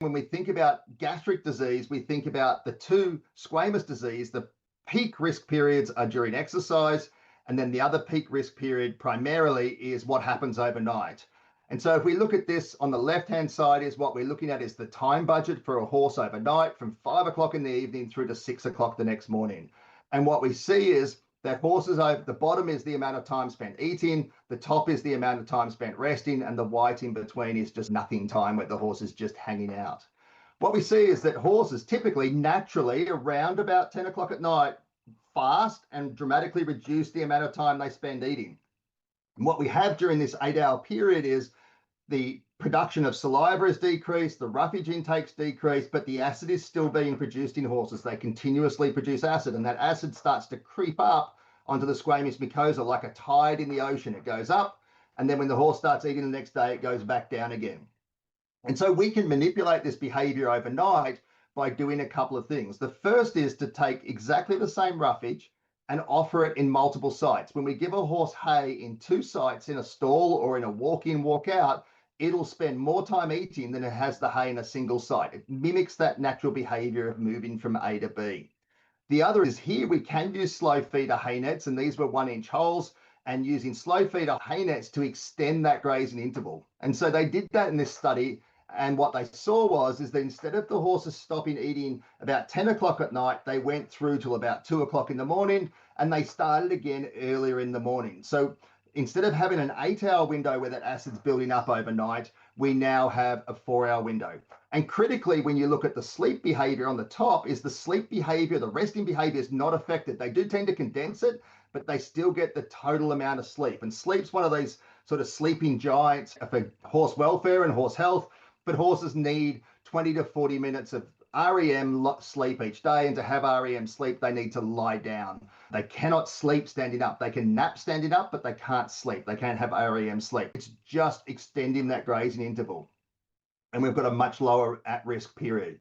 When we think about gastric disease, we think about the two squamous disease. The peak risk periods are during exercise, and then the other peak risk period primarily is what happens overnight. And so if we look at this on the left-hand side, is what we're looking at is the time budget for a horse overnight from 5 o'clock in the evening through to 6 o'clock the next morning. And what we see is that horses over the bottom is the amount of time spent eating, the top is the amount of time spent resting, and the white in between is just nothing time where the horse is just hanging out. What we see is that horses typically naturally around about 10 o'clock at night fast and dramatically reduce the amount of time they spend eating. And what we have during this 8-hour period is the production of saliva is decreased, the roughage intake's decreased, but the acid is still being produced in horses. They continuously produce acid, and that acid starts to creep up onto the squamous mucosa like a tide in the ocean. It goes up, and then when the horse starts eating the next day, it goes back down again. And so we can manipulate this behavior overnight by doing a couple of things. The first is to take exactly the same roughage and offer it in multiple sites. When we give a horse hay in 2 sites in a stall or in a walk-in, walk-out, it'll spend more time eating than it has the hay in a single site. It mimics that natural behavior of moving from A to B. The other is here we can use slow feeder hay nets, and these were 1-inch holes, and using slow feeder hay nets to extend that grazing interval. And so they did that in this study. And what they saw is that instead of the horses stopping eating about 10 o'clock at night, they went through till about 2 o'clock in the morning, and they started again earlier in the morning. So instead of having an 8-hour window where that acid's building up overnight, we now have a 4-hour window. And critically, when you look at the sleep behavior on the top, is the sleep behavior, the resting behavior is not affected. They do tend to condense it, but they still get the total amount of sleep. And sleep's one of these sort of sleeping giants for horse welfare and horse health. But horses need 20 to 40 minutes of REM sleep each day, and to have REM sleep, they need to lie down. They cannot sleep standing up. They can nap standing up, but they can't sleep. They can't have REM sleep. It's just extending that grazing interval. And we've got a much lower at-risk period.